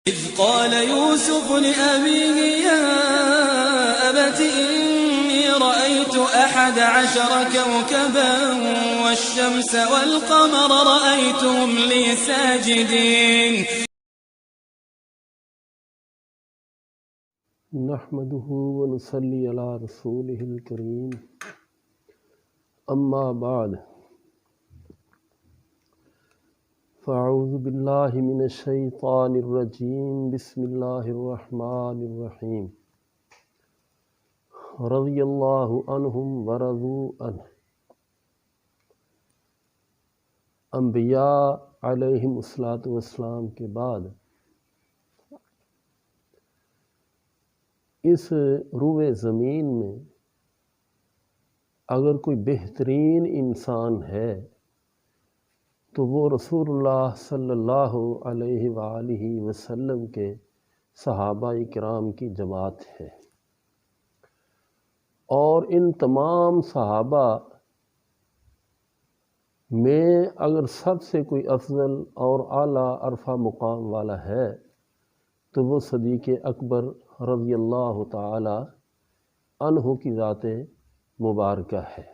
إذ قال يوسف لأبيه يا أبت إني رأيت 11 كوكبا والشمس والقمر رأيتهم لي ساجدين. نحمده ونصلي على رسوله الكريم أما بعد فأعوذ بالله من الشيطان الرجيم بسم الله الرحمن الرحيم رضي الله عنهم ورضوا عنه. انبیاء علیہم السلام کے بعد اس روئے زمین میں اگر کوئی بہترین انسان ہے تو وہ رسول اللہ صلی اللہ علیہ وآلہ وسلم کے صحابہ کرام کی جماعت ہے، اور ان تمام صحابہ میں اگر سب سے کوئی افضل اور اعلیٰ عرفہ مقام والا ہے تو وہ صدیق اکبر رضی اللہ تعالی عنہ کی ذات مبارکہ ہے،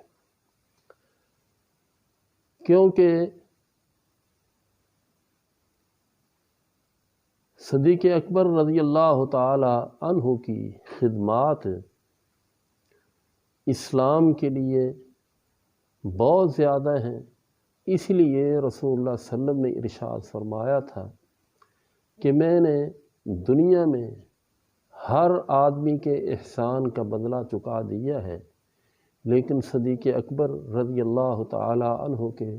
کیونکہ صدیق اکبر رضی اللہ تعالی عنہ کی خدمات اسلام کے لیے بہت زیادہ ہیں، اس لیے رسول اللہ صلی اللہ علیہ وسلم نے ارشاد فرمایا تھا کہ میں نے دنیا میں ہر آدمی کے احسان کا بدلہ چکا دیا ہے، لیکن صدیق اکبر رضی اللہ تعالی عنہ کے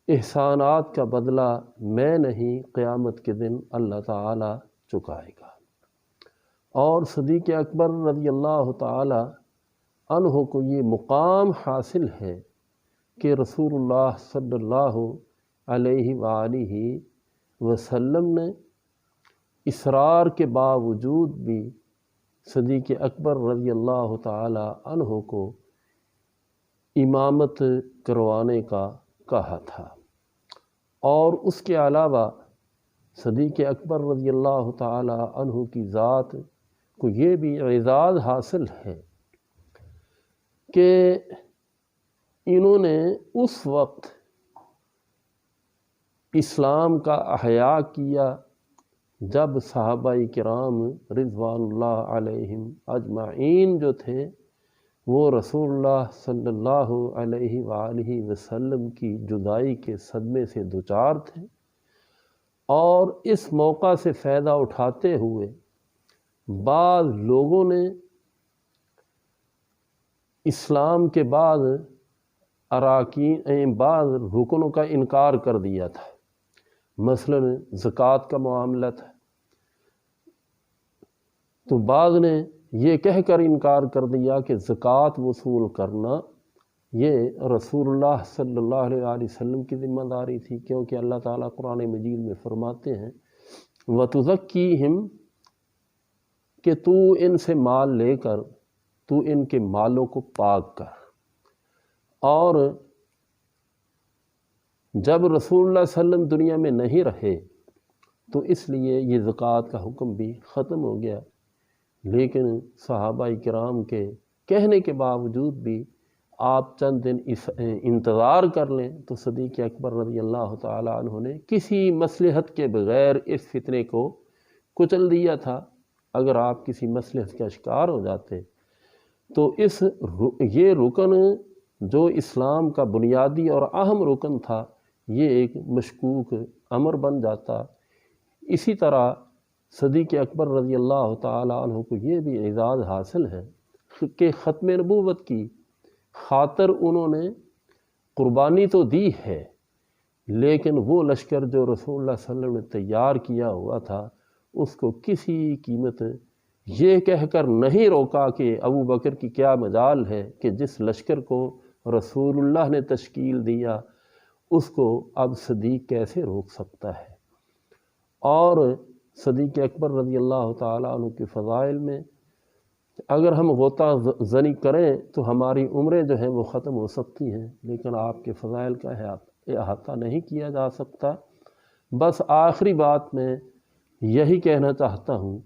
احسانات کا بدلہ میں نہیں، قیامت کے دن اللہ تعالی چکائے گا۔ اور صدیق اکبر رضی اللہ تعالی عنہ کو یہ مقام حاصل ہے کہ رسول اللہ صلی اللہ علیہ وآلہ وسلم نے اصرار کے باوجود بھی صدیق اکبر رضی اللہ تعالی عنہ کو امامت کروانے کا کہا تھا۔ اور اس کے علاوہ صدیق اکبر رضی اللہ تعالی عنہ کی ذات کو یہ بھی اعزاز حاصل ہے کہ انہوں نے اس وقت اسلام کا احیاء کیا جب صحابہ کرام رضوان اللہ علیہم اجمعین جو تھے وہ رسول اللہ صلی اللہ علیہ وآلہ وسلم کی جدائی کے صدمے سے دوچار تھے، اور اس موقع سے فائدہ اٹھاتے ہوئے بعض لوگوں نے اسلام کے بعض بعض رکنوں کا انکار کر دیا تھا، مثلا زکوٰۃ کا معاملہ تھا، تو بعض نے یہ کہہ کر انکار کر دیا کہ زکوٰۃ وصول کرنا یہ رسول اللہ صلی اللہ علیہ وسلم کی ذمہ داری تھی، کیونکہ اللہ تعالیٰ قرآن مجید میں فرماتے ہیں وَتُزَكِّيهِمْ کہ تو ان سے مال لے کر تو ان کے مالوں کو پاک کر۔ اور جب رسول اللہ صلی اللہ علیہ وسلم دنیا میں نہیں رہے تو اس لیے یہ زکوٰۃ کا حکم بھی ختم ہو گیا، لیکن صحابہ کرام کے کہنے کے باوجود بھی آپ چند دن انتظار کر لیں، تو صدیق اکبر رضی اللہ تعالی عنہ نے کسی مصلحت کے بغیر اس فتنے کو کچل دیا تھا۔ اگر آپ کسی مصلحت کا شکار ہو جاتے تو یہ رکن جو اسلام کا بنیادی اور اہم رکن تھا یہ ایک مشکوک امر بن جاتا۔ اسی طرح صدیق اکبر رضی اللہ تعالی عنہ کو یہ بھی اعزاز حاصل ہے کہ ختم نبوت کی خاطر انہوں نے قربانی تو دی ہے، لیکن وہ لشکر جو رسول اللہ صلی اللہ علیہ وسلم نے تیار کیا ہوا تھا اس کو کسی قیمت یہ کہہ کر نہیں روکا کہ ابو بکر کی کیا مجال ہے کہ جس لشکر کو رسول اللہ نے تشکیل دیا اس کو اب صدیق کیسے روک سکتا ہے۔ اور صدیق اکبر رضی اللہ تعالیٰ عنہ کے فضائل میں اگر ہم غوطہ زنی کریں تو ہماری عمریں جو ہیں وہ ختم ہو سکتی ہیں، لیکن آپ کے فضائل کا احاطہ نہیں کیا جا سکتا۔ بس آخری بات میں یہی کہنا چاہتا ہوں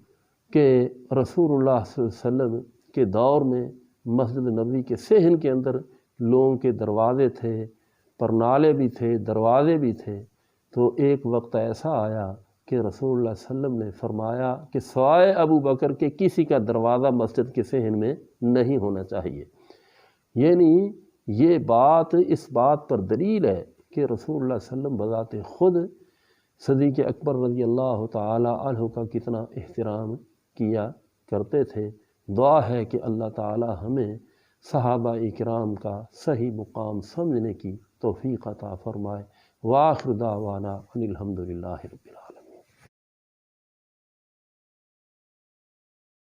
کہ رسول اللہ صلی اللہ علیہ وسلم کے دور میں مسجد نبوی کے صحن کے اندر لوگوں کے دروازے تھے، پرنالے بھی تھے، دروازے بھی تھے۔ تو ایک وقت ایسا آیا کہ رسول اللہ صلی اللہ علیہ وسلم نے فرمایا کہ سوائے ابو بکر کے کسی کا دروازہ مسجد کے صحن میں نہیں ہونا چاہیے۔ یعنی یہ بات اس بات پر دلیل ہے کہ رسول اللہ صلی اللہ علیہ وسلم بذات خود صدیق اکبر رضی اللہ تعالی عنہ کا کتنا احترام کیا کرتے تھے۔ دعا ہے کہ اللہ تعالی ہمیں صحابہ اکرام کا صحیح مقام سمجھنے کی توفیق عطا فرمائے۔ وآخر دعوانا ان الحمد للہ رب العالمین۔